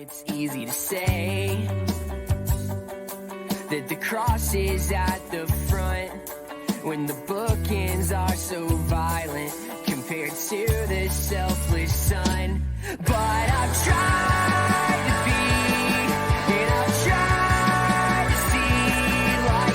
It's easy to say that the cross is at the front when the bookends are so violent compared to the selfless son. But I've tried to be, and I've tried to see like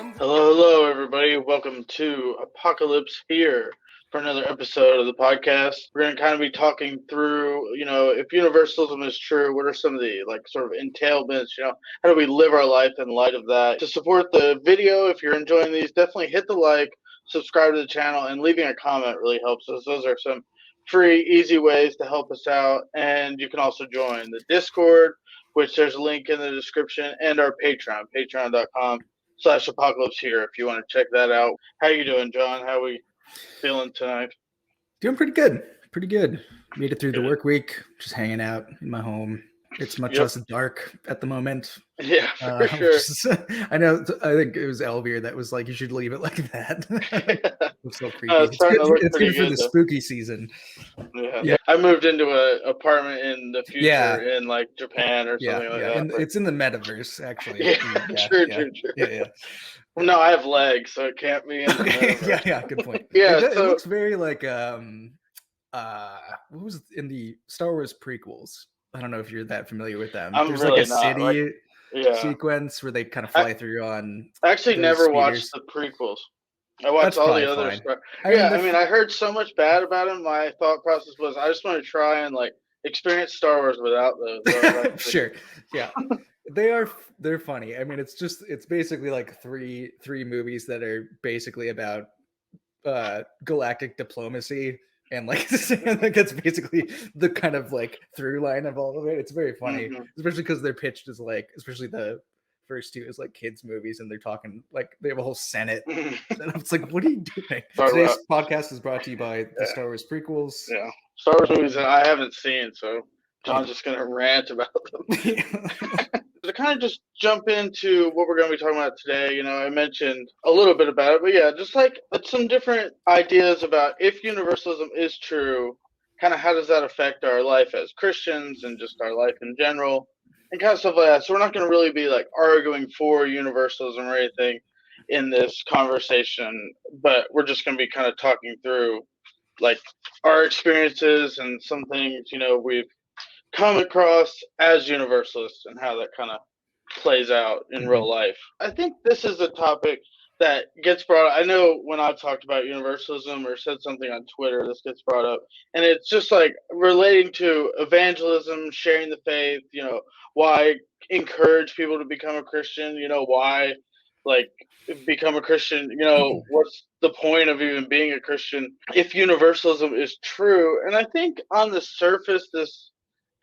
him. Hello, everybody. Welcome to Apocalypse here for another episode of the podcast. We're going to kind of be talking through, if universalism is true, what are some of the sort of entailments, how do we live our life in light of that? To support the video, if you're enjoying these, definitely hit the like, subscribe to the channel, and leaving a comment really helps us. Those are some free, easy ways to help us out. And you can also join the Discord, which there's a link in the description, and our Patreon, patreon.com/apocalypse here if you want to check that out. How you doing, John? How we feeling tonight? Doing pretty good. Made it through the work week, just hanging out in my home. It's much less dark at the moment. Yeah, for sure. I think it was Elvira that was like, you should leave it like that. It's so creepy. It's good for the spooky season. Yeah. I moved into an apartment in the future in Japan or something like that. And it's in the metaverse, actually. True. Yeah. Well, no, I have legs, so it can't be in the metaverse. Yeah, good point. It looks very like what was in the Star Wars prequels? I don't know if you're that familiar with them. There's really like a city sequence where they kind of fly through on. I actually never watched the prequels. I watched all the other stuff. I heard so much bad about them. My thought process was I just want to try and experience Star Wars without those. Sure. Yeah. They're funny. I mean, it's basically like three movies that are basically about galactic diplomacy, and that's basically the kind of through line of all of it. It's very funny, especially because they're pitched as especially the first two as kids movies, and they're talking they have a whole Senate. And it's like, what are you doing? Today's podcast is brought to you by the Star Wars prequels. Yeah, Star Wars movies that I haven't seen, so John's just gonna rant about them. To kind of just jump into what we're going to be talking about today, I mentioned a little bit about it, but just some different ideas about if universalism is true, kind of how does that affect our life as Christians and just our life in general, and kind of stuff like that. So we're not going to really be arguing for universalism or anything in this conversation, but we're just going to be kind of talking through our experiences and some things, we've come across as universalists and how that kind of plays out in real life. I think this is a topic that gets brought up. I know when I've talked about universalism or said something on Twitter, this gets brought up, and it's just relating to evangelism, sharing the faith, why encourage people to become a Christian, why become a Christian, what's the point of even being a Christian if universalism is true. And I think on the surface this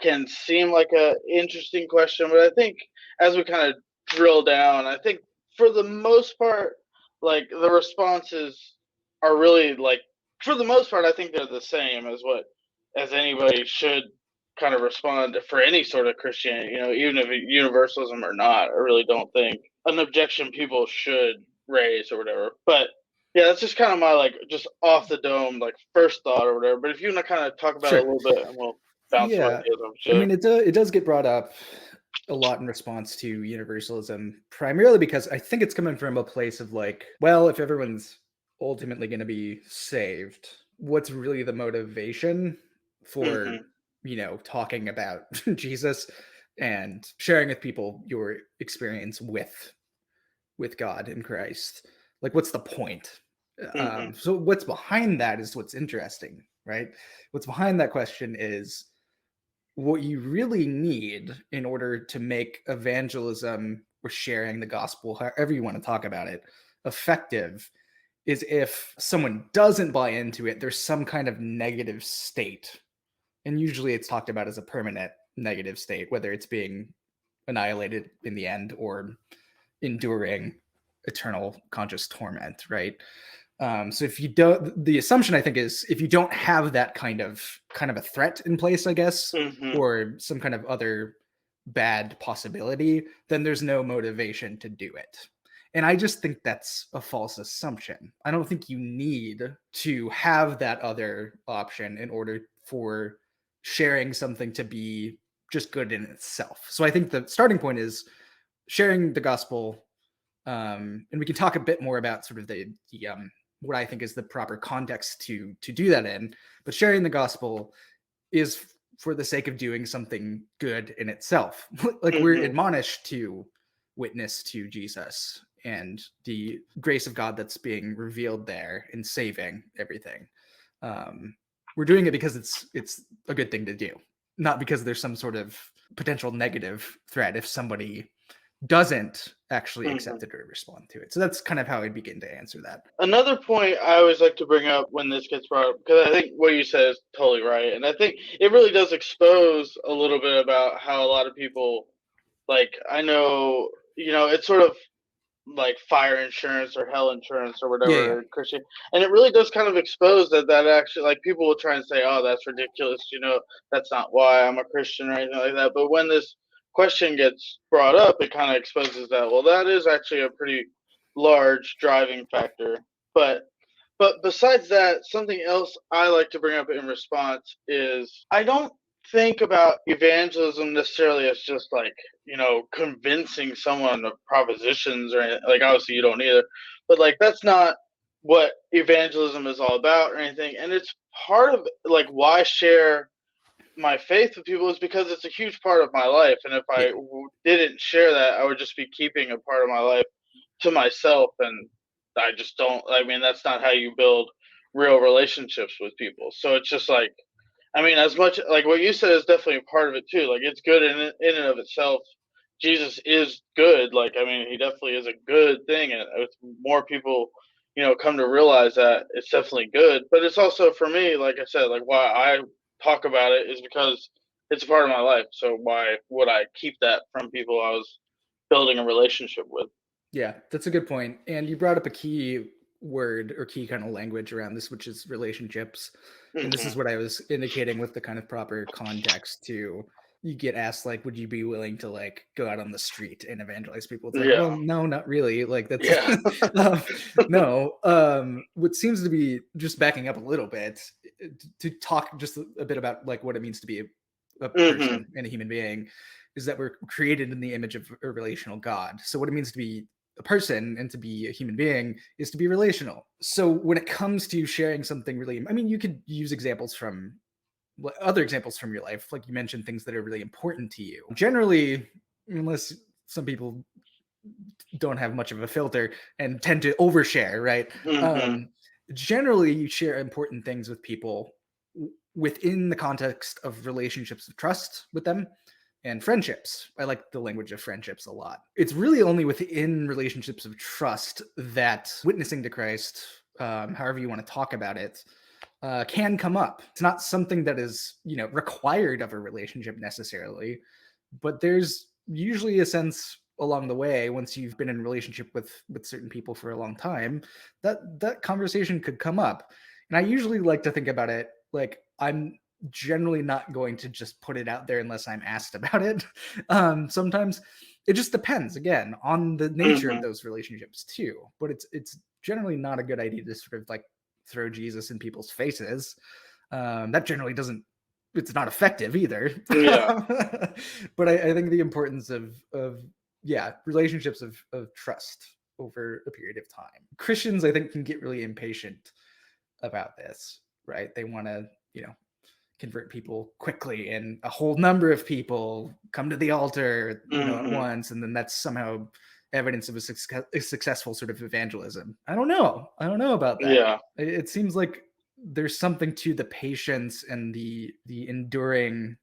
can seem like a interesting question, but I think as we kind of drill down, I think for the most part, the responses are really for the most part, I think they're the same as anybody should kind of respond for any sort of Christianity, even if universalism or not. I really don't think an objection people should raise or whatever. But yeah, that's just kind of my just off the dome first thought or whatever. But if you want to kind of talk about it a little bit, and we'll bounce ideas off. I mean, it does get brought up a lot in response to universalism, primarily because I think it's coming from a place of if everyone's ultimately going to be saved, what's really the motivation for talking about Jesus and sharing with people your experience with God in Christ? What's the point? So what's behind that is what's interesting, right? What's behind that question is what you really need in order to make evangelism or sharing the gospel, however you want to talk about it, effective, is if someone doesn't buy into it, there's some kind of negative state. And usually it's talked about as a permanent negative state, whether it's being annihilated in the end or enduring eternal conscious torment, right? So if you don't, the assumption I think is if you don't have that kind of a threat in place, I guess, or some kind of other bad possibility, then there's no motivation to do it. And I just think that's a false assumption. I don't think you need to have that other option in order for sharing something to be just good in itself. So I think the starting point is sharing the gospel, and we can talk a bit more about sort of the what I think is the proper context to do that in. But sharing the gospel is for the sake of doing something good in itself. Like we're admonished to witness to Jesus and the grace of God that's being revealed there in saving everything. We're doing it because it's a good thing to do, not because there's some sort of potential negative threat if somebody doesn't actually accept it or respond to it. So that's kind of how I begin to answer that. Another point I always like to bring up when this gets brought up, because I think what you said is totally right, and I think it really does expose a little bit about how a lot of people, like, I know, it's sort of like fire insurance or hell insurance or whatever, Yeah. Christian, and it really does kind of expose that actually, like, people will try and say, oh, that's ridiculous, that's not why I'm a Christian or anything like that. But when this question gets brought up, it kind of exposes that, well, that is actually a pretty large driving factor. But besides that, something else I like to bring up in response is I don't think about evangelism necessarily as just like, convincing someone of propositions or anything. Like, obviously you don't either, but like, that's not what evangelism is all about or anything. And it's part of like why I share my faith with people is because it's a huge part of my life. And if I didn't share that, I would just be keeping a part of my life to myself. And I just don't, I mean, that's not how you build real relationships with people. So it's just like, I mean, as much like what you said is definitely a part of it too. Like, it's good in and of itself. Jesus is good. Like, I mean, he definitely is a good thing. And if more people, come to realize that, it's definitely good. But it's also, for me, like I said, like why I talk about it is because it's a part of my life. So why would I keep that from people I was building a relationship with? Yeah, that's a good point. And you brought up a key word or key kind of language around this, which is relationships. And this is what I was indicating with the kind of proper context to you get asked, like, would you be willing to like go out on the street and evangelize people? It's like, well, no, not really. Like that's no. What seems to be just backing up a little bit to talk just a bit about like what it means to be a person and a human being is that we're created in the image of a relational God. So what it means to be a person and to be a human being is to be relational. So when it comes to sharing something really, I mean, you could use examples from other examples from your life, like you mentioned things that are really important to you. Generally, unless some people don't have much of a filter and tend to overshare, right? Generally, you share important things with people within the context of relationships of trust with them and friendships. I like the language of friendships a lot. It's really only within relationships of trust that witnessing to Christ, however you want to talk about it, can come up. It's not something that is, required of a relationship necessarily, but there's usually a sense along the way, once you've been in a relationship with certain people for a long time, that conversation could come up. And I usually like to think about it like I'm generally not going to just put it out there unless I'm asked about it. Sometimes it just depends again on the nature of those relationships too. But it's generally not a good idea to sort of like throw Jesus in people's faces. That generally doesn't. It's not effective either. But I think the importance of relationships of trust over a period of time. Christians, I think, can get really impatient about this, right? They want to, convert people quickly, and a whole number of people come to the altar, at once, and then that's somehow evidence of a successful sort of evangelism. I don't know about that. Yeah. It seems like there's something to the patience and the enduring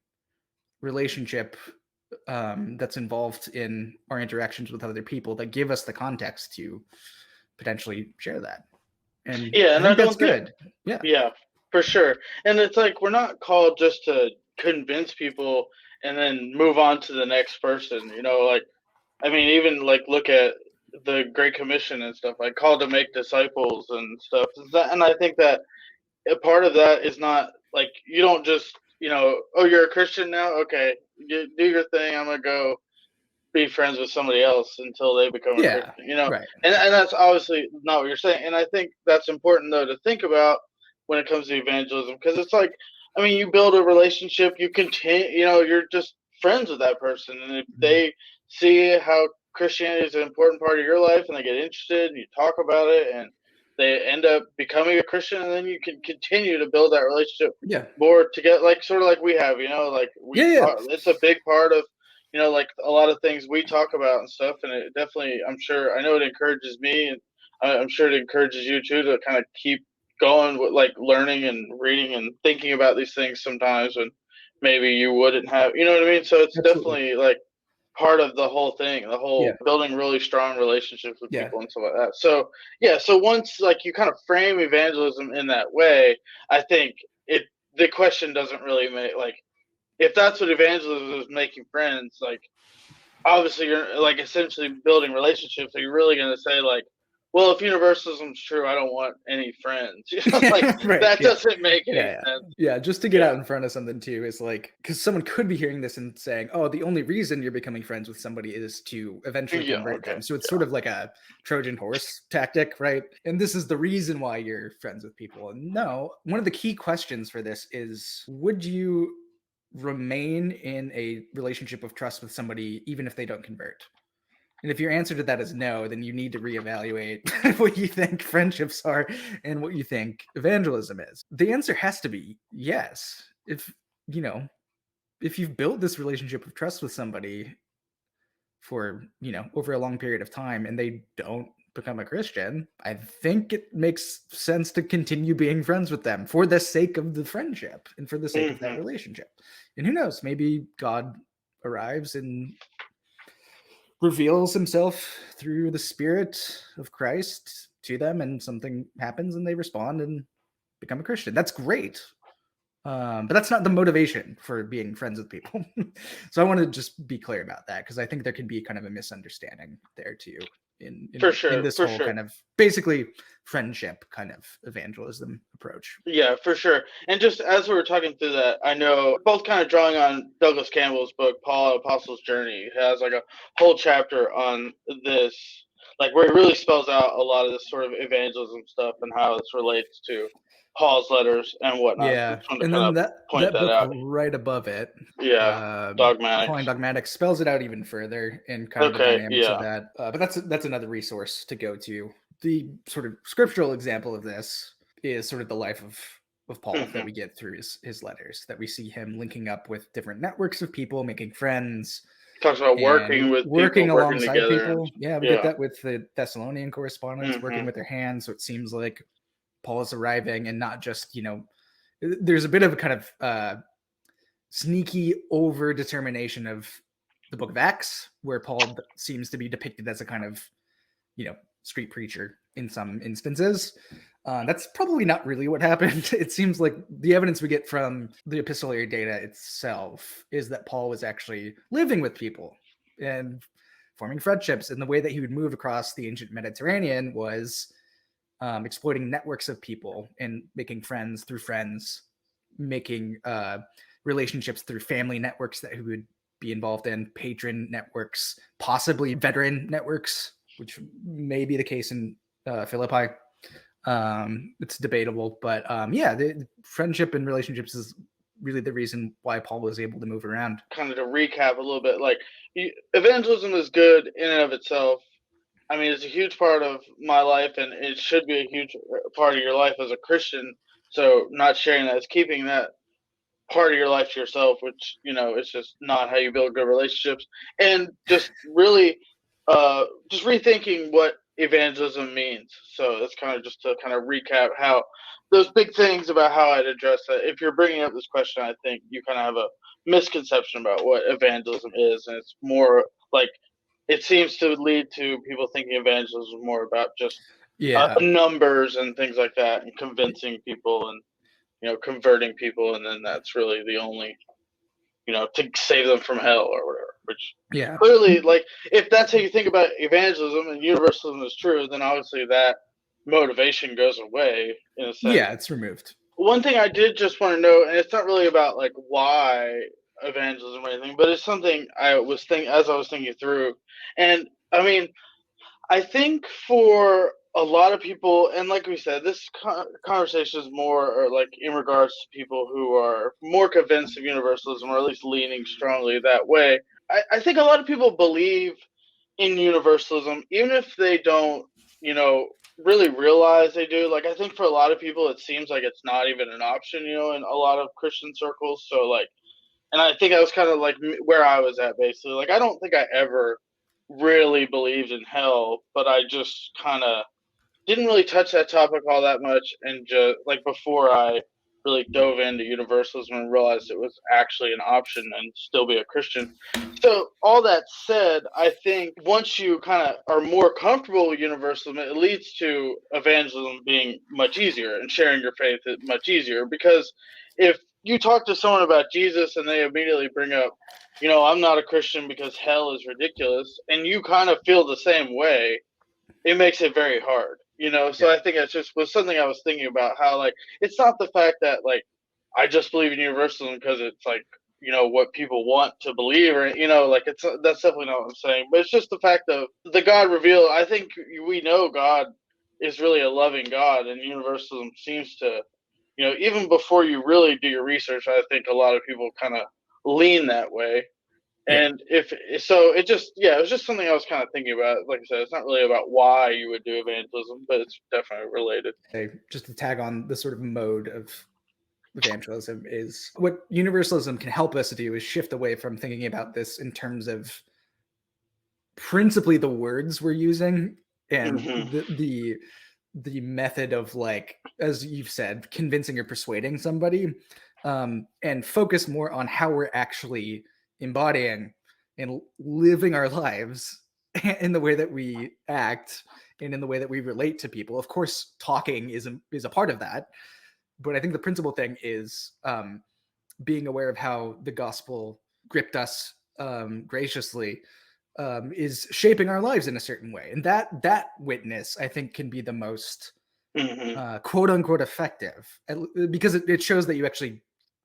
relationship that's involved in our interactions with other people that give us the context to potentially share that. And and I think that's good. Yeah, for sure. And it's like we're not called just to convince people and then move on to the next person. Like, I mean, even like look at the Great Commission and stuff, like called to make disciples and stuff. And I think that a part of that is not like you don't just, oh, you're a Christian now? Okay, you do your thing. I'm going to go be friends with somebody else until they become a Yeah, Christian, you know? right. And that's obviously not what you're saying. And I think that's important, though, to think about when it comes to evangelism, because it's like, I mean, you build a relationship, you continue, you know, you're just friends with that person. And if they see how Christianity is an important part of your life and they get interested and you talk about it and they end up becoming a Christian, and then you can continue to build that relationship Yeah. more together, like sort of like we have, you know, like Yeah. it's a big part of, you know, like a lot of things we talk about and stuff. And it definitely, I'm sure, I know it encourages me, and I'm sure it encourages you too to kind of keep going with like learning and reading and thinking about these things sometimes when maybe you wouldn't have, you know what I mean? So it's Absolutely. definitely like part of the whole thing, the whole Yeah. building really strong relationships with Yeah. people and stuff like that. So yeah, so once like you kind of frame evangelism in that way, I think the question doesn't really make, like, if that's what evangelism is, making friends, like obviously you're like essentially building relationships. So you're really going to say like, well, if universalism's true, I don't want any friends. You know, like Right. that Yeah. doesn't make any Yeah. sense. Yeah. Just to get Yeah. out in front of something too is like, because someone could be hearing this and saying, oh, the only reason you're becoming friends with somebody is to eventually Yeah. convert Okay. them. So it's sort of like a Trojan horse tactic, right? And this is the reason why you're friends with people. And no, one of the key questions for this is, would you remain in a relationship of trust with somebody even if they don't convert? And if your answer to that is no, then you need to reevaluate what you think friendships are and what you think evangelism is. The answer has to be yes. If, you know, if you've built this relationship of trust with somebody for, you know, over a long period of time and they don't become a Christian, I think it makes sense to continue being friends with them for the sake of the friendship and for the sake of that relationship. And who knows, maybe God arrives and reveals himself through the Spirit of Christ to them, and something happens and they respond and become a Christian. That's great. But that's not the motivation for being friends with people. So I want to just be clear about that, because I think there can be kind of a misunderstanding there too in For sure. this For whole sure. kind of basically friendship kind of evangelism approach. Yeah, for sure. And just as we were talking through that, I know both kind of drawing on Douglas Campbell's book, Paul Apostle's Journey, has like a whole chapter on this, like where he really spells out a lot of this sort of evangelism stuff and how this relates to Paul's letters and whatnot. So I Yeah, just wanted to and kind then of that point that book out. right above it, Yeah, Applying dogmatics. Dogmatics, spells it out even further and kind of the Okay, dynamics of yeah. that. But that's another resource to go to. The sort of scriptural example of this is sort of the life of Paul that we get through his letters, that we see him linking up with different networks of people, making friends, Talks about working and with working people, working alongside together. And, people. Yeah, we get that with the Thessalonian correspondence, working with their hands. So it seems like Paul is arriving and not just, you know, there's a bit of a kind of sneaky over determination of the book of Acts, where Paul seems to be depicted as a kind of, you know, street preacher in some instances. That's probably not really what happened. It seems like the evidence we get from the epistolary data itself is that Paul was actually living with people and forming friendships. And the way that he would move across the ancient Mediterranean was exploiting networks of people and making friends through friends, making relationships through family networks that he would be involved in, patron networks, possibly veteran networks, which may be the case in Philippi. It's debatable, but yeah, the friendship and relationships is really the reason why Paul was able to move around. Kind of to recap a little bit, like evangelism is good in and of itself. I mean, it's a huge part of my life, and it should be a huge part of your life as a Christian. So not sharing that is keeping that part of your life to yourself, which, you know, it's just not how you build good relationships. And just really just rethinking what evangelism means. So that's kind of just to kind of recap how those big things about how I'd address that. If you're bringing up this question, I think you kind of have a misconception about what evangelism is, and it's more like, it seems to lead to people thinking evangelism is more about just numbers and things like that, and convincing people and, you know, converting people, and then that's really the only, you know, to save them from hell or whatever. Which clearly, like, if that's how you think about evangelism and universalism is true, then obviously that motivation goes away in a sense. Yeah, it's removed. One thing I did just want to know, and it's not really about like why evangelism or anything, but it's something I was thinking through. And I mean, I think for a lot of people, and like we said, this conversation is more or like in regards to people who are more convinced of universalism, or at least leaning strongly that way. I think a lot of people believe in universalism, even if they don't, really realize they do. Like, I think for a lot of people, it seems like it's not even an option, in a lot of Christian circles. So, like, and I think that was kind of like where I was at, basically. Like, I don't think I ever really believed in hell, but I just kind of didn't really touch that topic all that much, and just like before I really dove into universalism and realized it was actually an option and still be a Christian. So all that said, I think once you kind of are more comfortable with universalism, it leads to evangelism being much easier and sharing your faith much easier, because if you talk to someone about Jesus and they immediately bring up, I'm not a Christian because hell is ridiculous, and you kind of feel the same way, it makes it very hard, So Yeah. I think that's just was something I was thinking about, how like it's not the fact that like I just believe in universalism because it's like what people want to believe, or like that's definitely not what I'm saying, but it's just the fact of the God revealed. I think we know God is really a loving God, and universalism seems to even before you really do your research, I think a lot of people kind of lean that way. Yeah. And if so, it was just something I was kind of thinking about. Like I said, it's not really about why you would do evangelism, but it's definitely related. Just to tag on the sort of mode of evangelism, is what universalism can help us do is shift away from thinking about this in terms of principally the words we're using and the method of, like, as you've said, convincing or persuading somebody, and focus more on how we're actually embodying and living our lives in the way that we act and in the way that we relate to people. Of course, talking is a part of that, but I think the principal thing is being aware of how the gospel gripped us graciously, is shaping our lives in a certain way, and that witness, I think, can be the most quote unquote effective, because it shows that you actually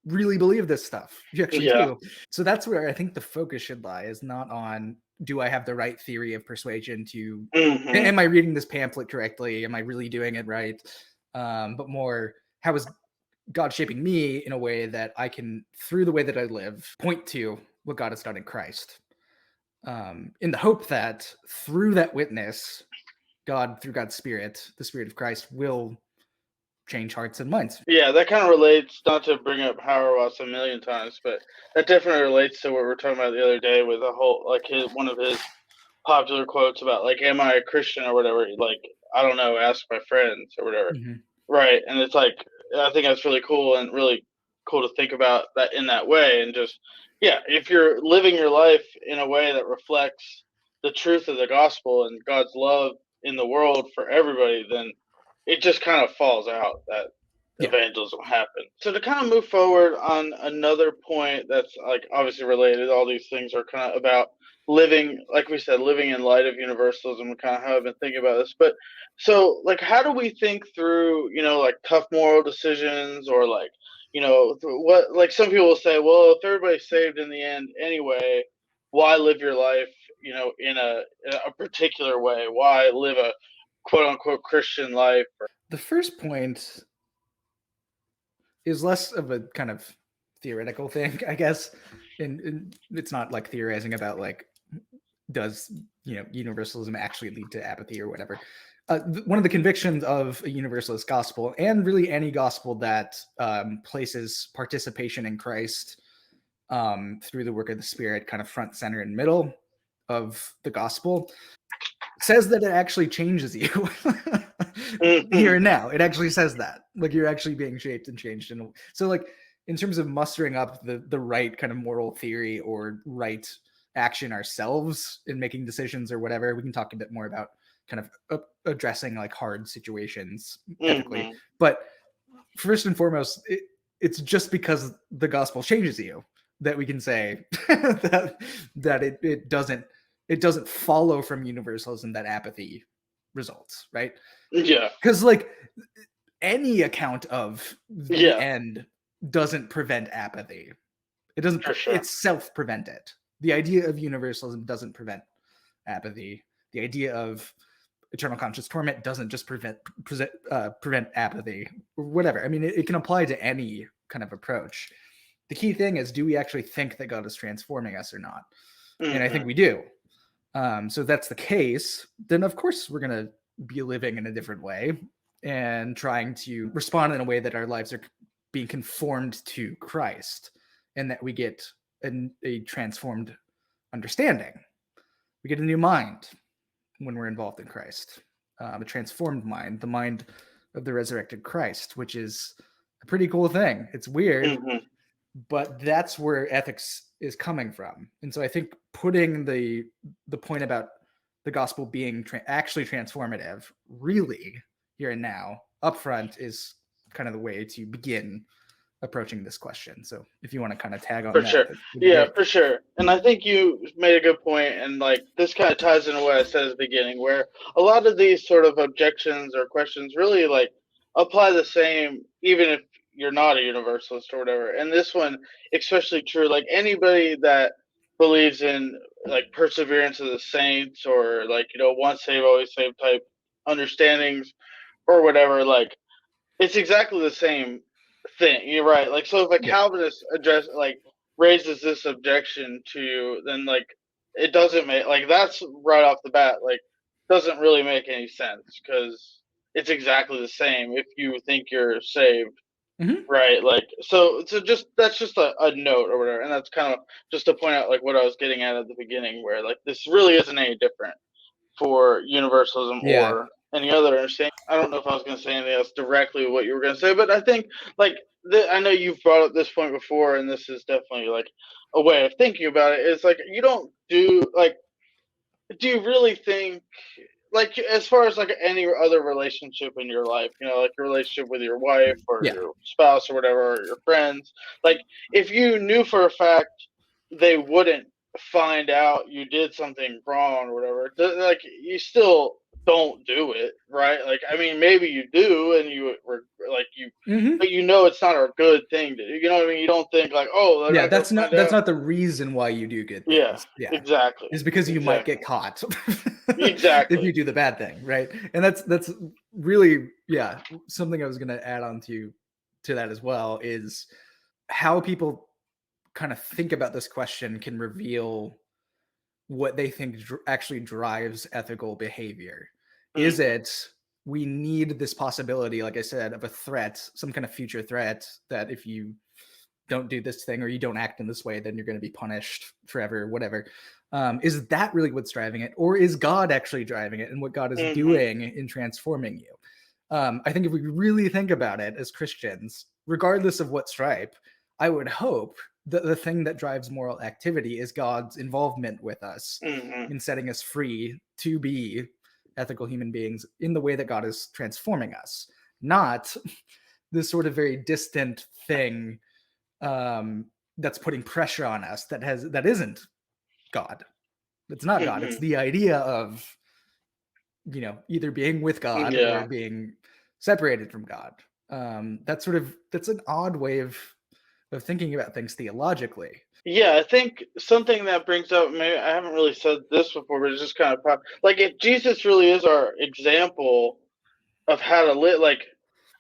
really believe this stuff. You actually do. So that's where I think the focus should lie, is not on, do I have the right theory of persuasion to, am I reading this pamphlet correctly? Am I really doing it right? But more, how is God shaping me in a way that I can, through the way that I live, point to what God has done in Christ, in the hope that through that witness, God, through God's Spirit, the Spirit of Christ, will change hearts and minds. Yeah, that kind of relates, not to bring up Howard Watts a million times, but that definitely relates to what we were talking about the other day with the whole, like, one of his popular quotes about, like, am I a Christian or whatever? Like, I don't know, ask my friends or whatever. Right. And it's like, I think that's really cool, and really cool to think about that in that way. And just, if you're living your life in a way that reflects the truth of the gospel and God's love in the world for everybody, then it just kind of falls out that evangelism happens. So to kind of move forward on another point that's like obviously related, all these things are kind of about living, like we said, living in light of universalism, and kind of how I've been thinking about this. But so, like, how do we think through, like tough moral decisions, or like, what, like some people will say, well, if everybody's saved in the end anyway, why live your life, in a particular way? Why live a quote unquote Christian life? The first point is less of a kind of theoretical thing, I guess. And it's not like theorizing about, like, does universalism actually lead to apathy or whatever. One of the convictions of a universalist gospel, and really any gospel that places participation in Christ through the work of the Spirit kind of front, center, and middle of the gospel, says that it actually changes you here and now. It actually says that, like, you're actually being shaped and changed. So, like, in terms of mustering up the right kind of moral theory or right action ourselves in making decisions or whatever, we can talk a bit more about kind of addressing like hard situations ethically. But first and foremost, it's just because the gospel changes you that we can say that it doesn't follow from universalism that apathy results, right? Yeah. Because, like, any account of the end doesn't prevent apathy. It doesn't. For sure. It's self-prevented. The idea of universalism doesn't prevent apathy. The idea of eternal conscious torment doesn't just prevent apathy or whatever. I mean, it can apply to any kind of approach. The key thing is, do we actually think that God is transforming us or not? And I think we do. So if that's the case, then of course we're going to be living in a different way and trying to respond in a way that our lives are being conformed to Christ, and that we get a transformed understanding. We get a new mind when we're involved in Christ, a transformed mind, the mind of the resurrected Christ, which is a pretty cool thing. It's weird, but that's where ethics is coming from. And so I think putting the point about the gospel being actually transformative, really here and now, up front, is kind of the way to begin approaching this question. So if you want to kind of tag on for that. Sure. Yeah, for sure. And I think you made a good point, and like this kind of ties into what I said at the beginning, where a lot of these sort of objections or questions really like apply the same, even if you're not a universalist or whatever. And this one especially true, like anybody that believes in like perseverance of the saints, or like, you know, once saved always saved type understandings or whatever, like it's exactly the same thing. You're right. Like, so if a Calvinist raises this objection to you, then like it doesn't make, like, that's right off the bat, like doesn't really make any sense, because it's exactly the same if you think you're saved. Right. Like, so just, that's just a note or whatever. And that's kind of just to point out like what I was getting at the beginning, where like this really isn't any different for universalism or any other understanding. I don't know if I was going to say anything else directly what you were going to say, but I think like I know you've brought up this point before, and this is definitely like a way of thinking about it. It's like, you don't do like, do you really think, like, as far as like any other relationship in your life, you know, like your relationship with your wife or your spouse or whatever, or your friends, like if you knew for a fact they wouldn't find out you did something wrong or whatever, like you still don't do it, right? Like, I mean, maybe you do, and you were like but you know it's not a good thing to do. You know what I mean? You don't think like, oh, that's not the reason why you do good things. Yeah, exactly. It's because you might get caught. Exactly. If you do the bad thing, right? And that's really something I was going to add on to that as well, is how people kind of think about this question can reveal what they think actually drives ethical behavior. Is it, we need this possibility, like I said, of a threat, some kind of future threat, that if you don't do this thing or you don't act in this way, then you're going to be punished forever, whatever. Is that really what's driving it? Or is God actually driving it, and what God is doing in transforming you? I think if we really think about it as Christians, regardless of what stripe, I would hope that the thing that drives moral activity is God's involvement with us in setting us free to be ethical human beings in the way that God is transforming us, not this sort of very distant thing that's putting pressure on us that isn't God. It's not God. It's the idea of, you know, either being with God or being separated from God. That's an odd way of thinking about things theologically. Yeah, I think something that brings up, maybe I haven't really said this before, but it's just kind of like, if Jesus really is our example of how to live, like,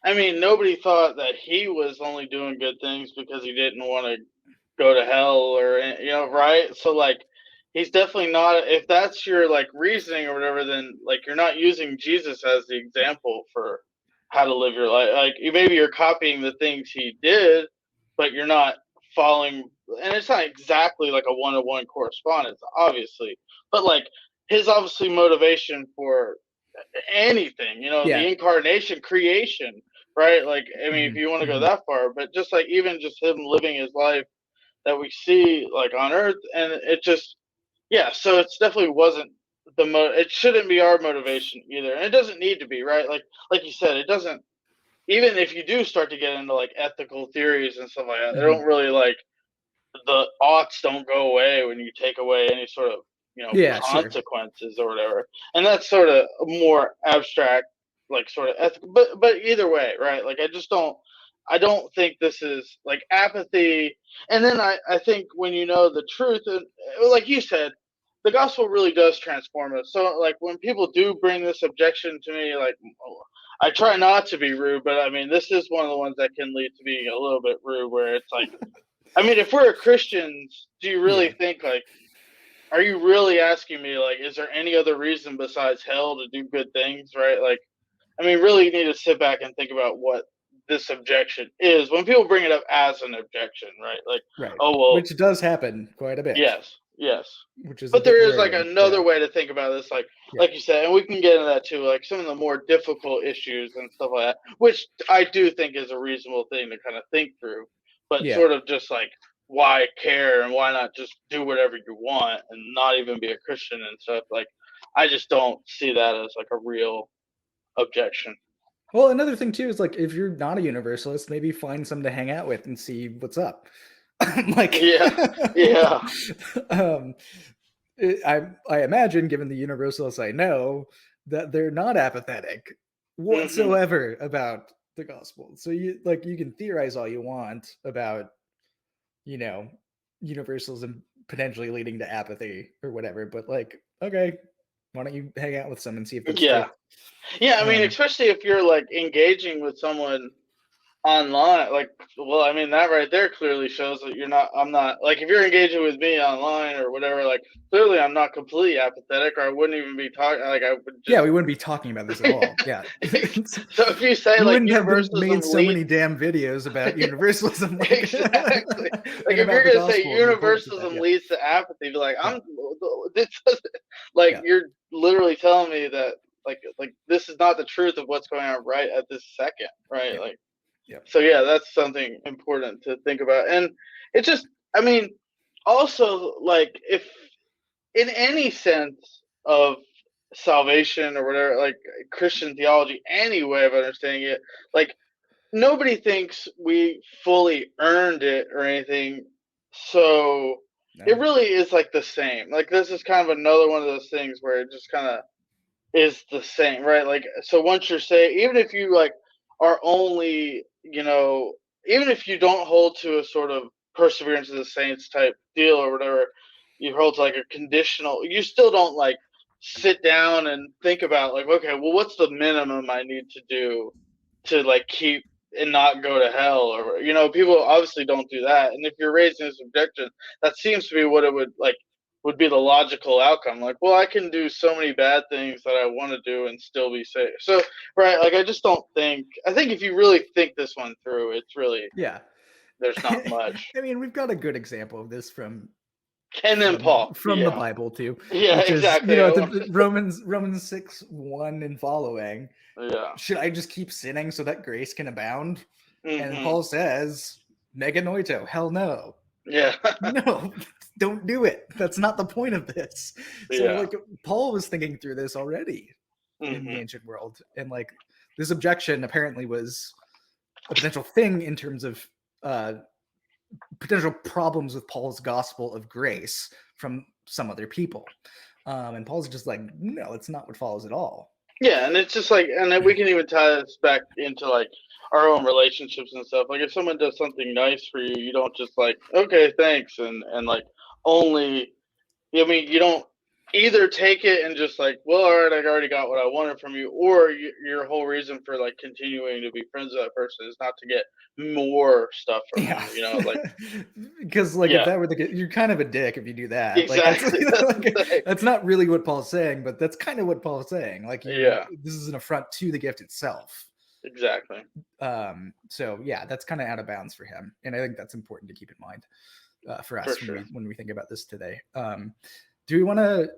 I mean, nobody thought that he was only doing good things because he didn't want to go to hell, or, you know, right? So like, he's definitely not, if that's your like reasoning or whatever, then like you're not using Jesus as the example for how to live your life. Like, maybe you're copying the things he did, but you're not following, and it's not exactly like a one-to-one correspondence, obviously, but like his obviously motivation for anything, you know, the incarnation, creation, right? Like, I mean, if you want to go that far, but just like even just him living his life that we see like on earth, and it just, so it's definitely wasn't it shouldn't be our motivation either, and it doesn't need to be, right? Like you said, it doesn't, even if you do start to get into like ethical theories and stuff like that, they don't really, like, the oughts don't go away when you take away any sort of, you know, consequences or whatever. And that's sort of a more abstract, like, sort of ethical, but either way, right? Like, I just don't, I don't think this is like apathy. And then I think when you know the truth, and like you said, the gospel really does transform us. So like when people do bring this objection to me, like I try not to be rude, but I mean this is one of the ones that can lead to being a little bit rude, where it's like, I mean, if we're Christians, do you really think like, are you really asking me like, is there any other reason besides hell to do good things, right? Like, I mean, really, you need to sit back and think about what this objection is when people bring it up as an objection, right? Like, Right. oh well, Which does happen quite a bit. yes, yes. Which is, But there is like another way to think about this, like you said, and we can get into that too, like some of the more difficult issues and stuff like that, which I do think is a reasonable thing to kind of think through. But sort of just like, why care and why not just do whatever you want and not even be a Christian and stuff? Like, I just don't see that as like a real objection. Well, another thing too is like, if you're not a Universalist, maybe find some to hang out with and see what's up. Like, yeah. I imagine, given the Universalists I know, that they're not apathetic whatsoever about the gospel. So you can theorize all you want about, you know, Universalism potentially leading to apathy or whatever, but like, okay, why don't you hang out with some and see if that's true? Yeah, I mean, especially if you're like engaging with someone online, like, well, I mean, that right there clearly shows that I'm not, like, if you're engaging with me online or whatever, like, clearly I'm not completely apathetic, or I wouldn't even be talking, like, I would just... we wouldn't be talking about this at all. Yeah. So if you say, you like, wouldn't have made so leads... many damn videos about Universalism. Exactly. Like, if you're going to say Universalism leads to apathy, be like, this doesn't, like, you're literally telling me that, like, this is not the truth of what's going on right at this second, right? Like, so yeah, that's something important to think about. And it's just, I mean, also, like, if in any sense of salvation or whatever, like Christian theology, any way of understanding it, like, nobody thinks we fully earned it or anything. So it really is like the same. Like, this is kind of another one of those things where it just kind of is the same, right? Like, so once you're saved, even if you like are only, you know, even if you don't hold to a sort of perseverance of the saints type deal or whatever, you hold to like a conditional, you still don't like sit down and think about like, okay, well, what's the minimum I need to do to like keep and not go to hell? Or, you know, people obviously don't do that. And if you're raising this objection, that seems to be what it would be the logical outcome. Like, well, I can do so many bad things that I want to do and still be safe. So, right, like, I just don't think, I think if you really think this one through, it's really, there's not much. I mean, we've got a good example of this from Paul. From the Bible too. Yeah, which exactly. Is, you know, Romans 6:1 and following. Yeah. Should I just keep sinning so that grace can abound? Mm-hmm. And Paul says, meganoito, hell no. Yeah. No, don't do it. That's not the point of this. So like, Paul was thinking through this already in the ancient world. And like, this objection apparently was a potential thing in terms of potential problems with Paul's gospel of grace from some other people. And Paul's just like, no, it's not what follows at all. Yeah, and it's just like, and then we can even tie this back into like our own relationships and stuff. Like, if someone does something nice for you, you don't just like, okay, thanks, and like only, I mean, you don't either take it and just like, well, all right, I already got what I wanted from you, or your whole reason for like continuing to be friends with that person is not to get more stuff from you, you know, like, because like, if that were the case, you're kind of a dick if you do that. Exactly. Like, that's not really what Paul's saying, but that's kind of what Paul's saying. Like, this is an affront to the gift itself. Exactly. So yeah, that's kind of out of bounds for him, and I think that's important to keep in mind for us when we think about this today. Do we want to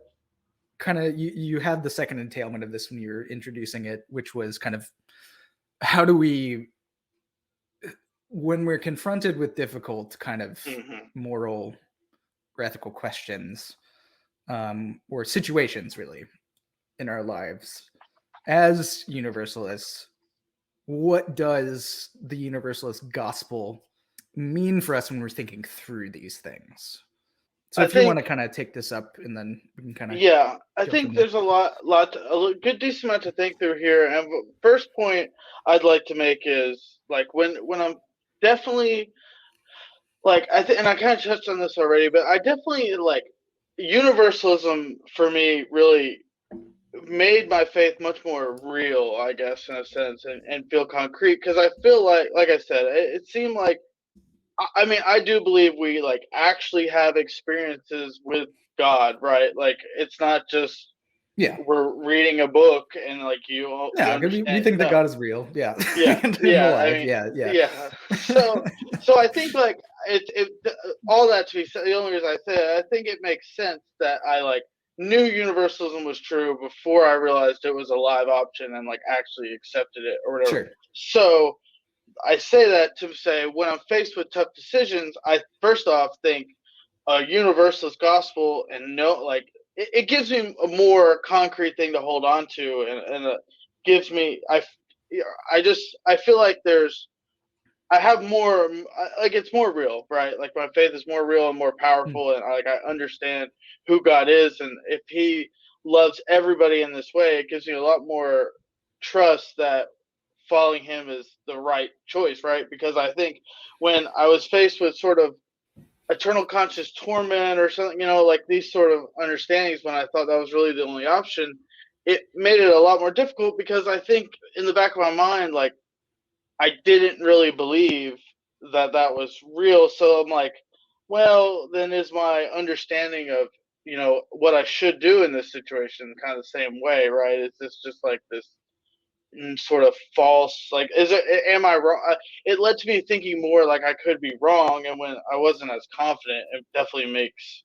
kind of, you had the second entailment of this when you were introducing it, which was kind of, how do we, when we're confronted with difficult kind of moral or ethical questions or situations really in our lives as Universalists, what does the Universalist gospel mean for us when we're thinking through these things? So if you want to kind of take this up, and then we can kind of I think there's a good decent amount to think through here. And first point I'd like to make is like when I'm definitely like and I kind of touched on this already, but I definitely like universalism for me really made my faith much more real, I guess, in a sense, and feel concrete, because I feel like I said, it seemed like, I mean, I do believe we like actually have experiences with God, right? Like it's not just we're reading a book and like you understand. We think that God is real. Yeah. Alive. I mean, So I think like it all that to be said, the only reason I say it, I think it makes sense that I like knew universalism was true before I realized it was a live option and like actually accepted it or whatever. Sure. So I say that to say when I'm faced with tough decisions, I first off think a universalist gospel and it gives me a more concrete thing to hold on to, and gives me I feel like I have more, like it's more real, right? Like my faith is more real and more powerful, and I understand who God is, and if He loves everybody in this way, it gives me a lot more trust that following Him is the right choice, right? Because I think when I was faced with sort of eternal conscious torment or something, like these sort of understandings, when I thought that was really the only option, it made it a lot more difficult, because I think in the back of my mind, like, I didn't really believe that was real. So I'm like, well, then is my understanding of, what I should do in this situation kind of the same way, right? Is this just like this sort of false, like, am I wrong? It led to me thinking more like I could be wrong. And when I wasn't as confident, it definitely makes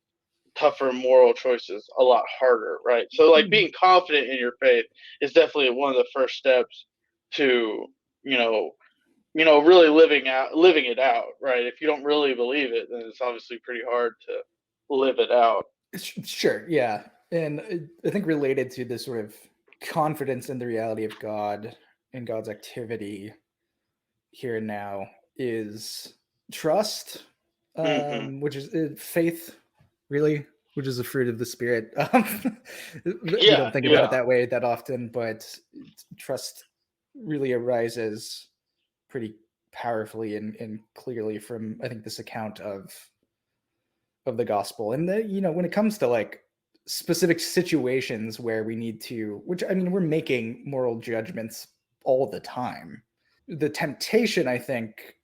tougher moral choices a lot harder, right? So like being confident in your faith is definitely one of the first steps to, really living it out, right? If you don't really believe it, then it's obviously pretty hard to live it out. Sure, yeah. And I think related to this sort of confidence in the reality of God and God's activity here and now is trust, which is faith, really, which is a fruit of the Spirit. We don't think about it that way that often, but trust really arises pretty powerfully and clearly from, I think, this account of the gospel. And when it comes to like specific situations where we need to, which I mean, we're making moral judgments all the time. The temptation, I think,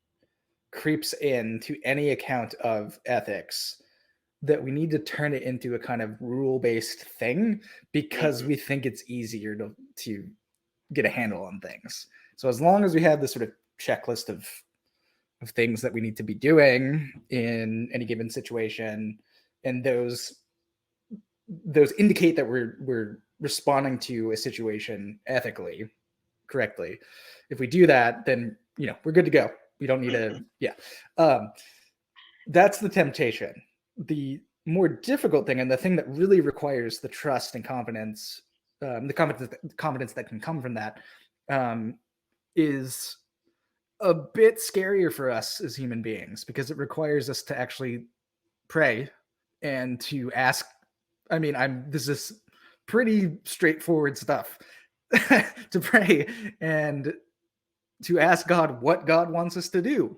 creeps into any account of ethics that we need to turn it into a kind of rule-based thing because we think it's easier to get a handle on things. So as long as we have this sort of checklist of things that we need to be doing in any given situation, and those indicate that we're responding to a situation ethically, correctly. If we do that, then we're good to go. We don't need to. That's the temptation. The more difficult thing, and the thing that really requires the trust and confidence, the confidence that can come from that, is a bit scarier for us as human beings, because it requires us to actually pray and to ask. I mean, this is pretty straightforward stuff to pray and to ask God what God wants us to do.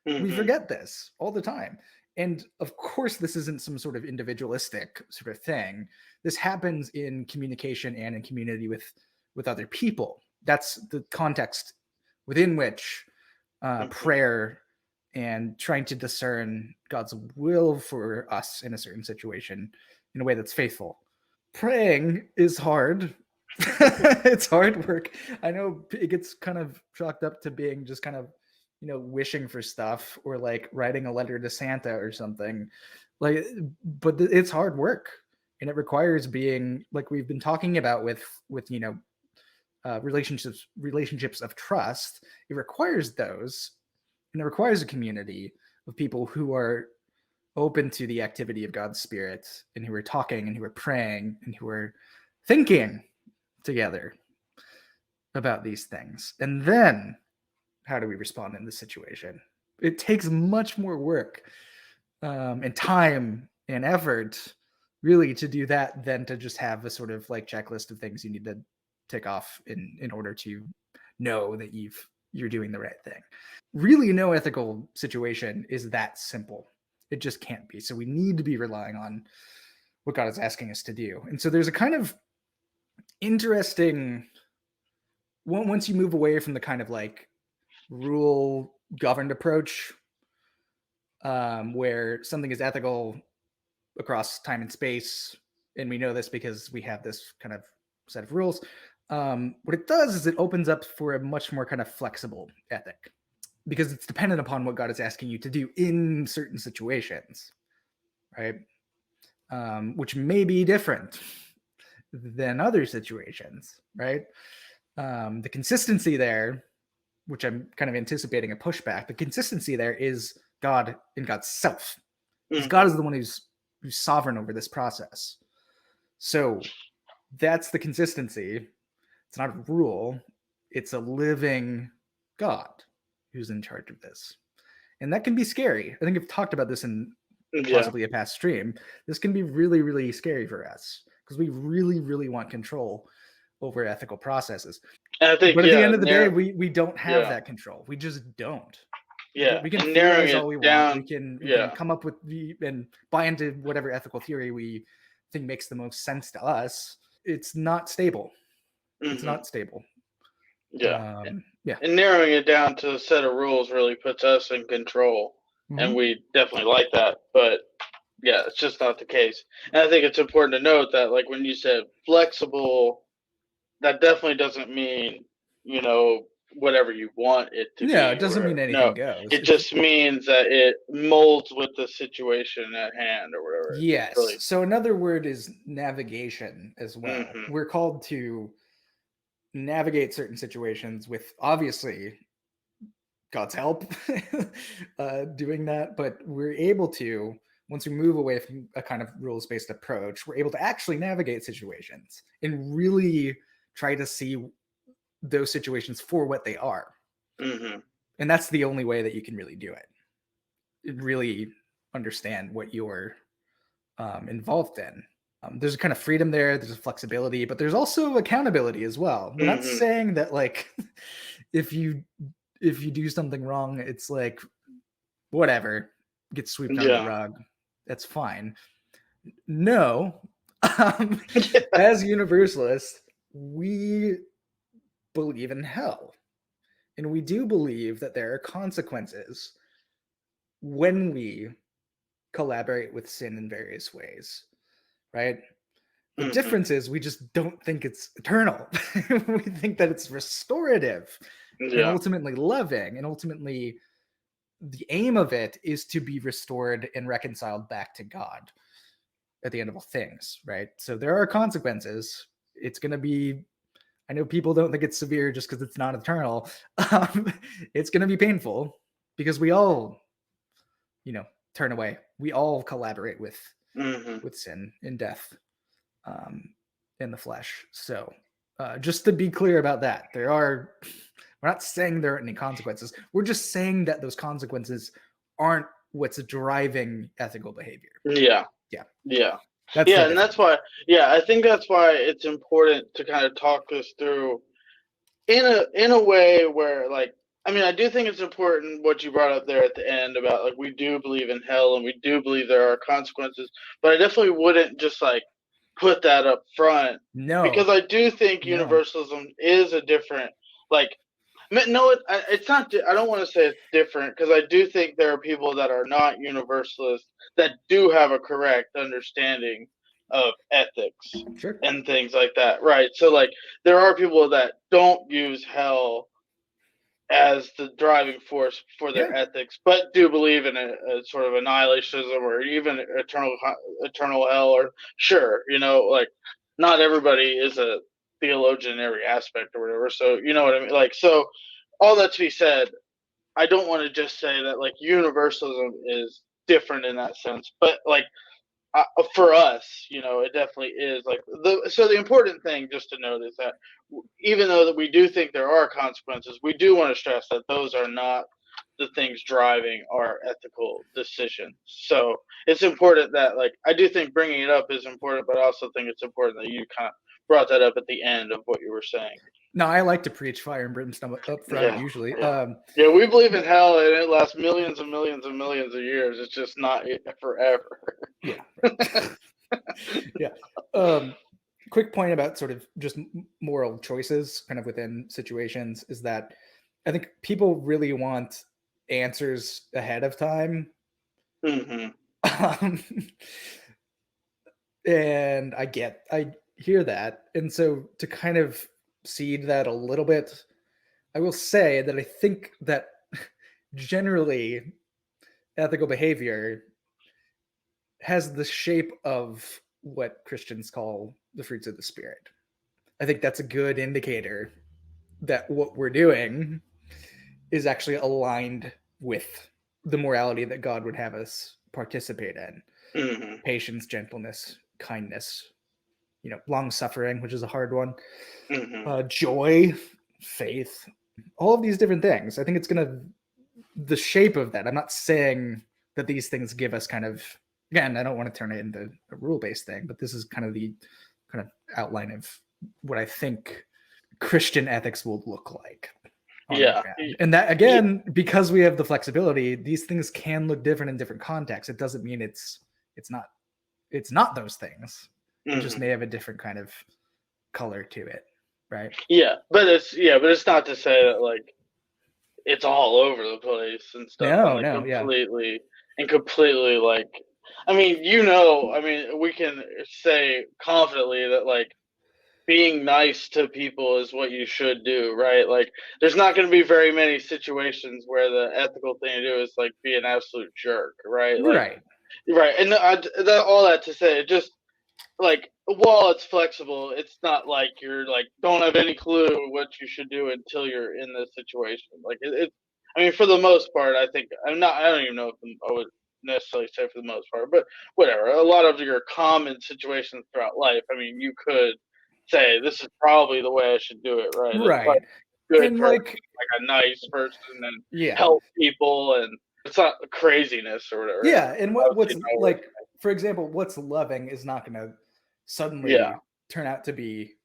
We forget this all the time. And of course, this isn't some sort of individualistic sort of thing. This happens in communication and in community with other people. That's the context within which prayer and trying to discern God's will for us in a certain situation in a way that's faithful. Praying is hard. It's hard work. I know it gets kind of chalked up to being just kind of, wishing for stuff or like writing a letter to Santa or something, like, but it's hard work, and it requires being, like we've been talking about with relationships of trust. It requires those, and it requires a community of people who are open to the activity of God's Spirit, and who are talking and who are praying and who are thinking together about these things. And then how do we respond in this situation? It takes much more work and time and effort really to do that than to just have a sort of like checklist of things you need to tick off in order to know that you're doing the right thing. Really, no ethical situation is that simple. It just can't be. So we need to be relying on what God is asking us to do. And so there's a kind of interesting, once you move away from the kind of like rule governed approach, where something is ethical across time and space, and we know this because we have this kind of set of rules. What it does is it opens up for a much more kind of flexible ethic, because it's dependent upon what God is asking you to do in certain situations, right? Which may be different than other situations, right? The consistency there, which I'm kind of anticipating a pushback, the consistency there is God in God's self. Because God is the one who's sovereign over this process. So that's the consistency. It's not a rule. It's a living God who's in charge of this. And that can be scary. I think I've talked about this in possibly a past stream. This can be really, really scary for us because we really, really want control over ethical processes. And I think, but at the end of the day, we don't have that control. We just don't. Yeah, we can theorize all we want. We can come up with and buy into whatever ethical theory we think makes the most sense to us. It's not stable. It's not stable. And narrowing it down to a set of rules really puts us in control, and we definitely like that. But yeah, it's just not the case. And I think it's important to note that, like when you said flexible, that definitely doesn't mean whatever you want it to be. Yeah, it doesn't mean anything goes. It just means that it molds with the situation at hand or whatever. Yes. Really. So another word is navigation as well. We're called to navigate certain situations with obviously God's help doing that, but we're able to, once we move away from a kind of rules-based approach, we're able to actually navigate situations and really try to see those situations for what they are. And that's the only way that you can really do it. Really understand what you're involved in. There's a kind of freedom there, there's a flexibility, but there's also accountability as well. We're not saying that like if you do something wrong, it's like whatever, get swept under the rug. That's fine. No. As Universalists, we believe in hell. And we do believe that there are consequences when we collaborate with sin in various ways, right? The difference is we just don't think it's eternal. We think that it's restorative and ultimately loving, and ultimately the aim of it is to be restored and reconciled back to God at the end of all things, right? So there are consequences. It's going to be, I know people don't think it's severe just because it's not eternal. It's going to be painful because we all, turn away. We all collaborate with sin and death in the flesh. So just to be clear about that, we're not saying there aren't any consequences. We're just saying that those consequences aren't what's driving ethical behavior. And that's why, I think that's why it's important to kind of talk this through in a way where, like, I mean, I do think it's important what you brought up there at the end about, like, we do believe in hell and we do believe there are consequences, but I definitely wouldn't just, like, put that up front. No. Because I do think universalism is a different, like, no, it's not, I don't want to say it's different, because I do think there are people that are not universalists that do have a correct understanding of ethics and things like that, right? So, like, there are people that don't use hell as the driving force for their ethics, but do believe in a sort of annihilationism or even eternal hell, or like, not everybody is a theologian in every aspect or whatever. So, you know what I mean? Like, so all that to be said, I don't want to just say that, like, universalism is different in that sense, but, like, for us, it definitely is. Like, so the important thing just to note is that even though that we do think there are consequences, we do want to stress that those are not the things driving our ethical decisions. So it's important that, like, I do think bringing it up is important, but I also think it's important that you kind of brought that up at the end of what you were saying. No, I like to preach fire and brimstone up front usually. Yeah, we believe in hell, and it lasts millions and millions and millions of years. It's just not forever. Yeah. Yeah. Quick point about sort of just moral choices kind of within situations is that I think people really want answers ahead of time. Mm-hmm. And I hear that. And so to kind of seed that a little bit, I will say that I think that generally ethical behavior has the shape of what Christians call the fruits of the Spirit. I think that's a good indicator that what we're doing is actually aligned with the morality that God would have us participate in. Mm-hmm. Patience, gentleness, kindness, long suffering, which is a hard one. Mm-hmm. Joy, faith, all of these different things. I think it's the shape of that. I'm not saying that these things give us kind of, again, I don't want to turn it into a rule-based thing, but this is kind of the kind of outline of what I think Christian ethics will look like. Yeah. And that, again, because we have the flexibility, these things can look different in different contexts. It doesn't mean it's not those things. It just may have a different kind of color to it, right? Yeah, but it's not to say that, like, it's all over the place and stuff. Completely, like, I mean, we can say confidently that, like, being nice to people is what you should do, right? Like, there's not going to be very many situations where the ethical thing to do is, like, be an absolute jerk, right? Like, right. And all that to say, it just, like, while it's flexible, it's not like you're, like, don't have any clue what you should do until you're in this situation. Like, I mean, for the most part, I think I don't even know if I would necessarily say for the most part, but whatever. A lot of your common situations throughout life, I mean, you could say this is probably the way I should do it, right? Right. It's good and for like a nice person and help people, and it's not craziness or whatever. Yeah, and what's like, for example, what's loving is not going to suddenly turn out to be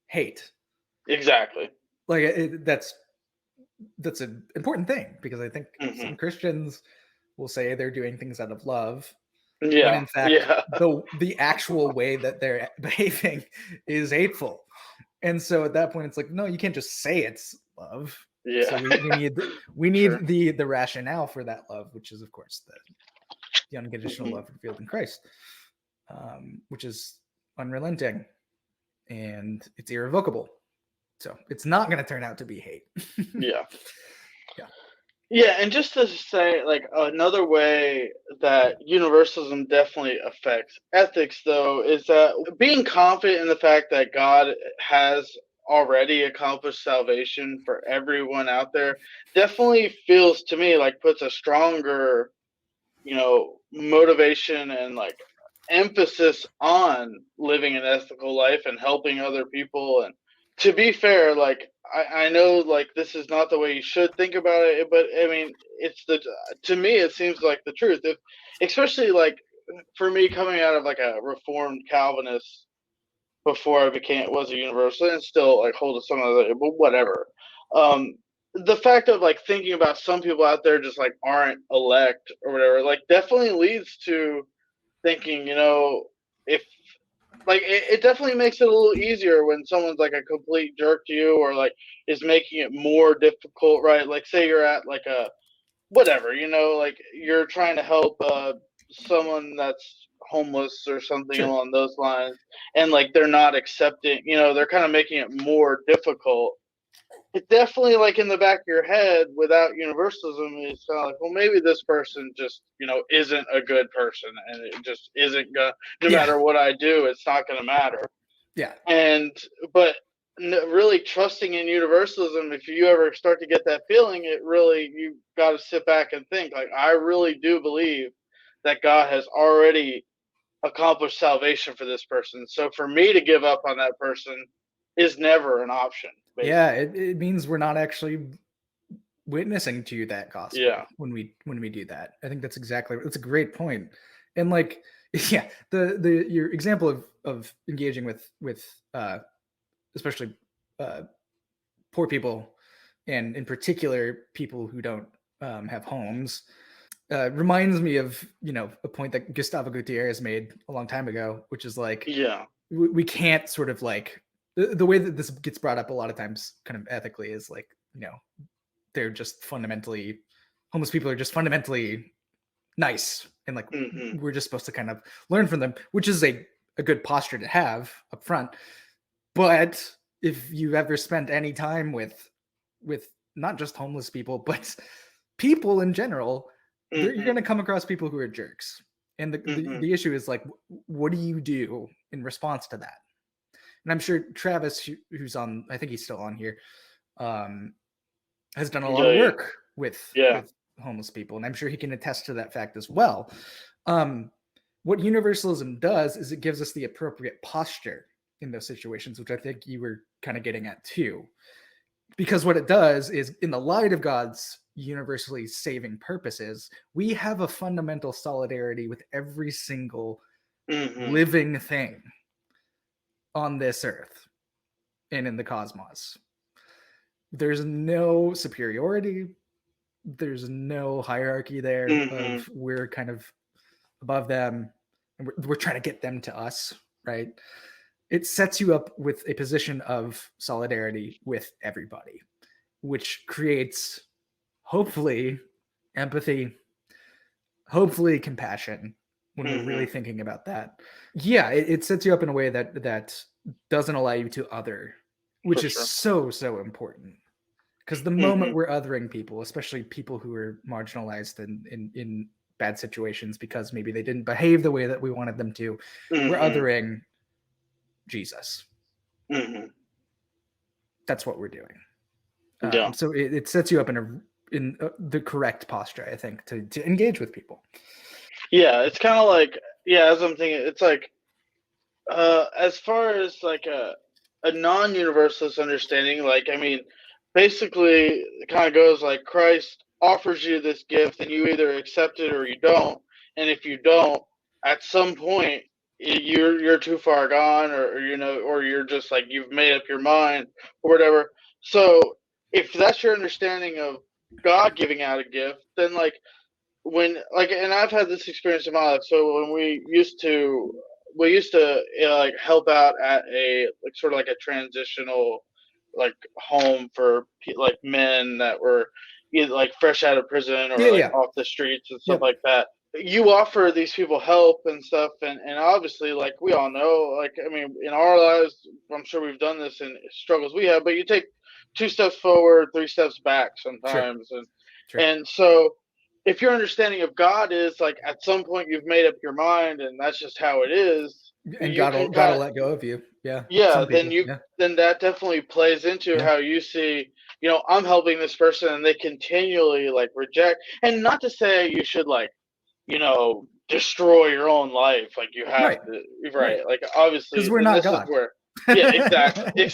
hate. Exactly. Like that's an important thing, because I think some Christians will say they're doing things out of love. Yeah. When in fact, the actual way that they're behaving is hateful. And so at that point, it's like, no, you can't just say it's love. Yeah. So we need the rationale for that love, which is, of course, the unconditional love revealed in Christ, which is unrelenting and it's irrevocable. So it's not going to turn out to be hate. Yeah, and just to say, like, another way that universalism definitely affects ethics, though, is that being confident in the fact that God has already accomplished salvation for everyone out there definitely feels to me like puts a stronger, motivation and, like, emphasis on living an ethical life and helping other people. And to be fair, like, I know, like, this is not the way you should think about it, but I mean, to me, it seems like the truth. Especially, like, for me, coming out of, like, a Reformed Calvinist before I was a Universalist, and still, like, hold some of it, but whatever. The fact of, like, thinking about some people out there just, like, aren't elect or whatever, like, definitely leads to thinking, if, like, it definitely makes it a little easier when someone's, like, a complete jerk to you, or, like, is making it more difficult, right? Like, say you're at, like, a whatever, like, you're trying to help someone that's homeless or something along those lines, and, like, they're not accepting, they're kind of making it more difficult. It definitely, like, in the back of your head, without universalism, it's kind of like, well, maybe this person just, isn't a good person, and it just isn't gonna, no matter what I do, it's not gonna matter. Yeah. But really trusting in universalism, if you ever start to get that feeling, you got to sit back and think, like, I really do believe that God has already accomplished salvation for this person. So for me to give up on that person is never an option. Basically. Yeah, it means we're not actually witnessing to that gospel Yeah. when we do that. I think that's a great point. And like, yeah, the your example of engaging with especially poor people, and in particular people who don't have homes, reminds me of, you know, a point that Gustavo Gutierrez made a long time ago, which is like, Yeah. we can't sort of like, the way that this gets brought up a lot of times kind of ethically is like, you know, they're just fundamentally, homeless people are just fundamentally nice, and like we're just supposed to kind of learn from them, which is a good posture to have up front. But if you ever spent any time with not just homeless people, but people in general, you're going to come across people who are jerks. And the issue is like, what do you do in response to that? And I'm sure Travis, who's on, I think he's still on here, has done a lot of work with homeless people, and I'm sure he can attest to that fact as well. What universalism does is it gives us the appropriate posture in those situations, which I think you were kind of getting at too. Because what it does is, in the light of God's universally saving purposes, we have a fundamental solidarity with every single living thing on this earth and in the cosmos. There's no superiority. There's no hierarchy there of we're kind of above them and we're trying to get them to us, right? It sets you up with a position of solidarity with everybody, which creates hopefully empathy, hopefully compassion when we're really thinking about that. Yeah, it sets you up in a way that doesn't allow you to other, which is so important. Because the moment we're othering people, especially people who are marginalized in bad situations because maybe they didn't behave the way that we wanted them to, we're othering Jesus. That's what we're doing. So it sets you up in the correct posture, I think, to engage with people. Yeah, it's kind of like, as I'm thinking, it's like, as far as like a non-universalist understanding, like, I mean, basically it kind of goes like Christ offers you this gift and you either accept it or you don't. And if you don't, at some point you're too far gone, or you know, or you're just like, you've made up your mind or whatever. So if that's your understanding of God giving out a gift, then like, when like, and I've had this experience in my life. So when we used to like help out at a like sort of like a transitional like home for like men that were either like fresh out of prison or off the streets and stuff like that. You offer these people help and stuff, and obviously, like, we all know, like, I mean, in our lives, I'm sure we've done this in struggles we have, but you take 2 steps forward, 3 steps back sometimes. And so if your understanding of God is like, at some point you've made up your mind and that's just how it is, and God will let go of you. Then that definitely plays into how you see, you know, I'm helping this person and they continually like reject. And not to say you should, like, you know, destroy your own life, like you have to, like, obviously, because we're not God. Exactly.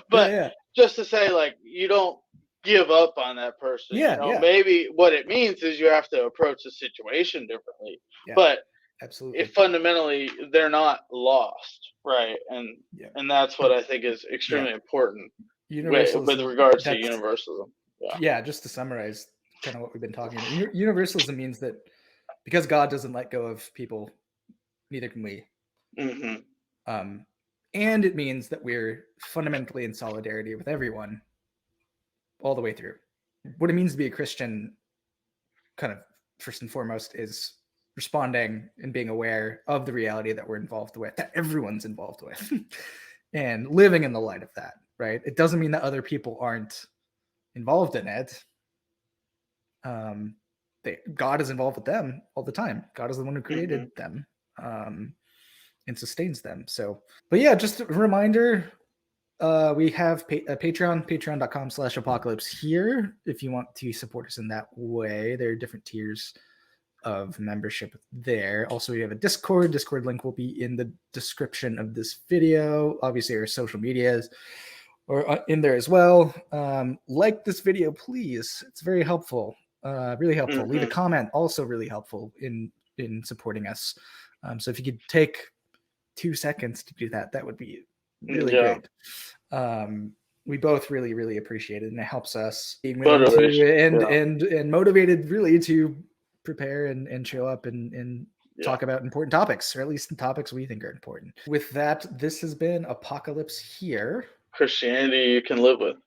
But just to say, like, you don't give up on that person. Maybe what it means is you have to approach the situation differently. But absolutely, if fundamentally they're not lost, right? And that's what I think is extremely important with regards to universalism. Just to summarize kind of what we've been talking about, universalism means that because God doesn't let go of people, neither can we. And it means that we're fundamentally in solidarity with everyone all the way through. What it means to be a Christian, kind of first and foremost, is responding and being aware of the reality that we're involved with, that everyone's involved with, and living in the light of that, right? It doesn't mean that other people aren't involved in it. God is involved with them all the time. God is the one who created them and sustains them. So, but yeah, just a reminder, we have a Patreon, patreon.com/apocalypse here. If you want to support us in that way, there are different tiers of membership there. Also, we have a Discord. Discord link will be in the description of this video. Obviously, our social medias or in there as well. Like this video, please. It's very helpful. Really helpful. Leave a comment, also really helpful in supporting us. So if you could take 2 seconds to do that, that would be really great. We both really, really appreciate it, and it helps us being willing to and motivated really to prepare and show up and talk about important topics, or at least the topics we think are important. With that, this has been Apocalypse Here. Christianity you can live with.